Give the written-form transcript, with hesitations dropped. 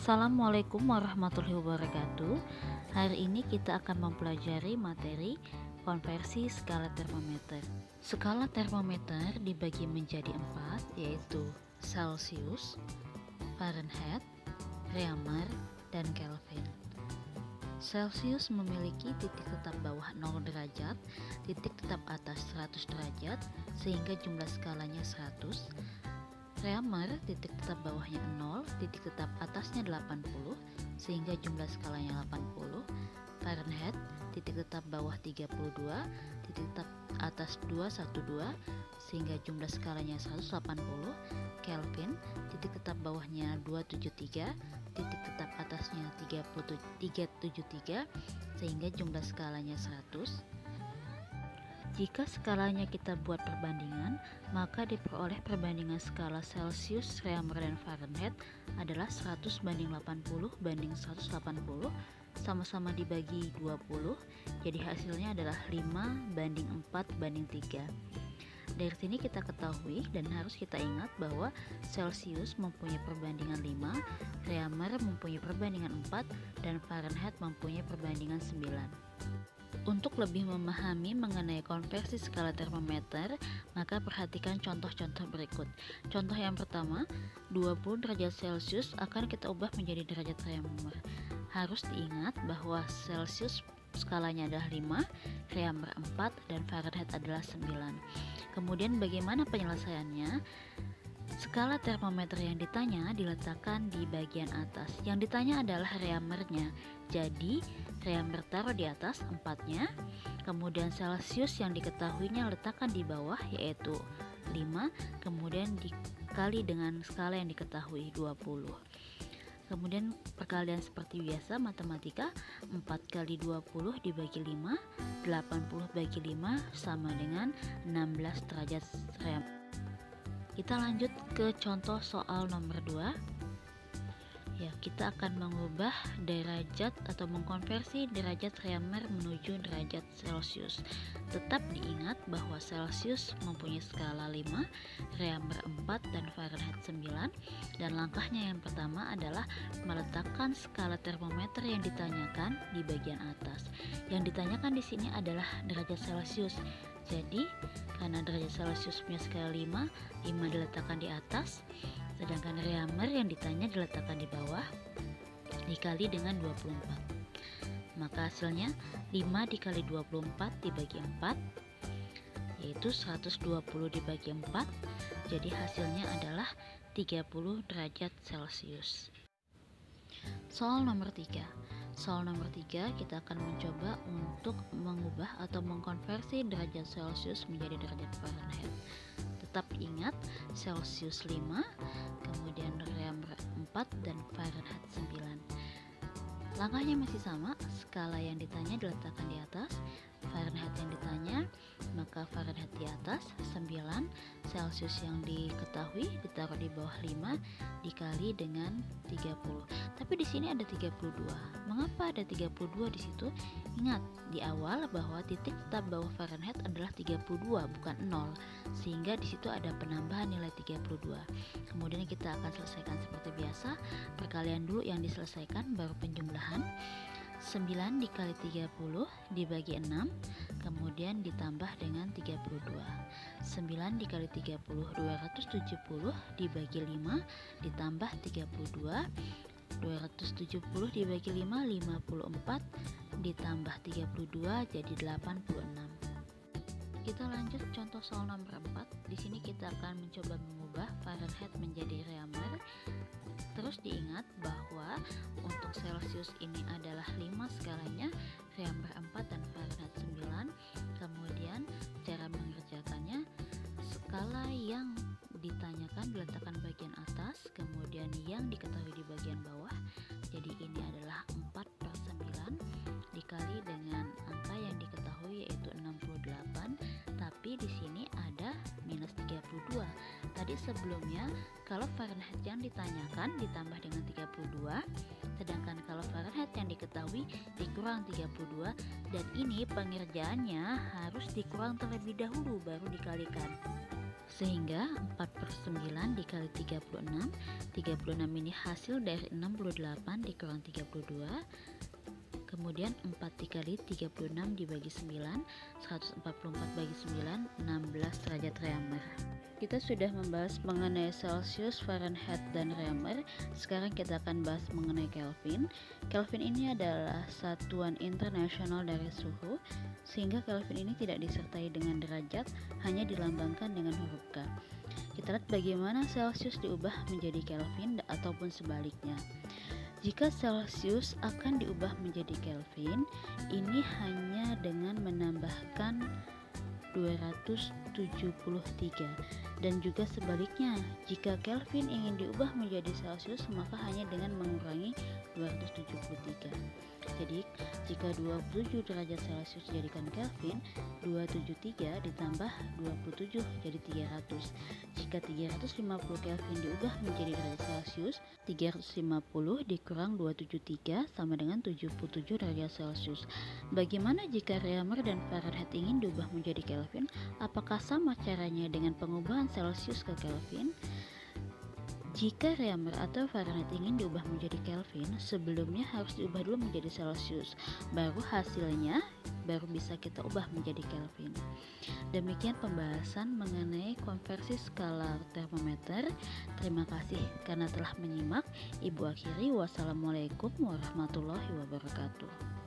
Assalamualaikum warahmatullahi wabarakatuh. Hari ini kita akan mempelajari materi konversi skala termometer. Skala termometer dibagi menjadi 4, yaitu Celsius, Fahrenheit, Reaumur, dan Kelvin. Celsius memiliki titik tetap bawah 0 derajat, titik tetap atas 100 derajat, sehingga jumlah skalanya 100. Reaumur, titik tetap bawahnya 0, titik tetap atasnya 80, sehingga jumlah skalanya 80. Fahrenheit, titik tetap bawah 32, titik tetap atas 212, sehingga jumlah skalanya 180. Kelvin, titik tetap bawahnya 273, titik tetap atasnya 373, sehingga jumlah skalanya 100. Jika skalanya kita buat perbandingan, maka diperoleh perbandingan skala Celsius, Reaumur, dan Fahrenheit adalah 100 banding 80 banding 180, sama-sama dibagi 20, jadi hasilnya adalah 5 banding 4 banding 3. Dari sini kita ketahui dan harus kita ingat bahwa Celsius mempunyai perbandingan 5, Reaumur mempunyai perbandingan 4, dan Fahrenheit mempunyai perbandingan 9. Untuk lebih memahami mengenai konversi skala termometer, maka perhatikan contoh-contoh berikut. Contoh yang pertama, 20 derajat Celcius akan kita ubah menjadi derajat Reaumur. Harus diingat bahwa Celsius skalanya adalah 5, Reaumur 4, dan Fahrenheit adalah 9. Kemudian bagaimana penyelesaiannya? Skala termometer yang ditanya diletakkan di bagian atas. Yang ditanya adalah Reaumurnya. Jadi Reaumur taruh di atas 4-nya. Kemudian Celsius yang diketahuinya letakkan di bawah, yaitu 5. Kemudian dikali dengan skala yang diketahui 20. Kemudian perkalian seperti biasa matematika, 4 kali 20 dibagi 5, 80 bagi 5 sama dengan 16 derajat Reaumur. Kita lanjut ke contoh soal nomor 2. Ya, kita akan mengubah derajat atau mengkonversi derajat Reaumur menuju derajat Celsius. Tetap diingat bahwa Celsius mempunyai skala 5, Reaumur 4, dan Fahrenheit 9. Dan langkahnya yang pertama adalah meletakkan skala termometer yang ditanyakan di bagian atas. Yang ditanyakan di sini adalah derajat Celsius. Jadi, karena derajat Celsius punya skala 5 diletakkan di atas, sedangkan Reaumur yang ditanya diletakkan di bawah, dikali dengan 24. Maka hasilnya 5 dikali 24 dibagi 4, yaitu 120 dibagi 4, jadi hasilnya adalah 30 derajat Celsius. Soal nomor 3. Soal nomor 3 kita akan mencoba untuk mengubah atau mengkonversi derajat Celsius menjadi derajat Fahrenheit. Tetap ingat Celsius 5, kemudian Reaumur 4, dan Fahrenheit 9. Langkahnya masih sama, skala yang ditanya diletakkan di atas, Fahrenheit yang ditanya, maka Fahrenheit di atas 9, Celsius yang diketahui ditaruh di bawah 5 dikali dengan 30. Tapi di sini ada 32. Mengapa ada 32 di situ? Ingat di awal bahwa titik tetap bawah Fahrenheit adalah 32 bukan 0, sehingga di situ ada penambahan nilai 32. Kemudian kita akan selesaikan seperti biasa, perkalian dulu yang diselesaikan baru penjumlahan. 9 dikali 30 dibagi 6, kemudian ditambah dengan 32. 9 dikali 30 270 dibagi 5 ditambah 32. 270 dibagi 5 54 ditambah 32 jadi 86. Kita lanjut contoh soal nomor 4. Di sini kita akan mencoba mengubah Fahrenheit menjadi Reaumur. Terus diingat bahwa untuk Celsius ini adalah 5 skalanya, Reaumur 4, dan Fahrenheit 9. Kemudian cara mengerjakannya, skala yang ditanyakan diletakkan bagian atas, kemudian yang diketahui di bagian bawah. Jadi ini adalah 4/9 dikali dengan angka yang diketahui yaitu 68, tapi di sini ada minus 32. Tadi sebelumnya kalau Fahrenheit yang ditanyakan ditambah dengan 32, sedangkan kalau Fahrenheit yang diketahui dikurang 32, dan ini pengerjaannya harus dikurang terlebih dahulu baru dikalikan. Sehingga 4/9 dikali 36, 36 ini hasil dari 68 dikurang 32. Kemudian 4 dikali 36 dibagi 9, 144 bagi 9, 16 derajat Reamer. Kita sudah membahas mengenai Celsius, Fahrenheit, dan Reamer. Sekarang kita akan bahas mengenai Kelvin. Kelvin ini adalah satuan internasional dari suhu, sehingga Kelvin ini tidak disertai dengan derajat, hanya dilambangkan dengan huruf K. Kita lihat bagaimana Celsius diubah menjadi Kelvin ataupun sebaliknya. Jika Celsius akan diubah menjadi Kelvin, ini hanya dengan menambahkan 273, dan juga sebaliknya, jika Kelvin ingin diubah menjadi Celsius maka hanya dengan mengurangi 273. Jadi jika 27 derajat Celsius dijadikan Kelvin, 273 ditambah 27 jadi 300. Jika 350 Kelvin diubah menjadi derajat Celsius, 350 dikurang 273 sama dengan 77 derajat Celsius. Bagaimana jika Reamer dan Fahrenheit ingin diubah menjadi Kelvin? Apakah sama caranya dengan pengubahan Celsius ke Kelvin? Jika Reamer atau Fahrenheit ingin diubah menjadi Kelvin, sebelumnya harus diubah dulu menjadi Celsius, baru hasilnya baru bisa kita ubah menjadi Kelvin. Demikian pembahasan mengenai konversi skala termometer. Terima kasih karena telah menyimak. Ibu akhiri, wassalamualaikum warahmatullahi wabarakatuh.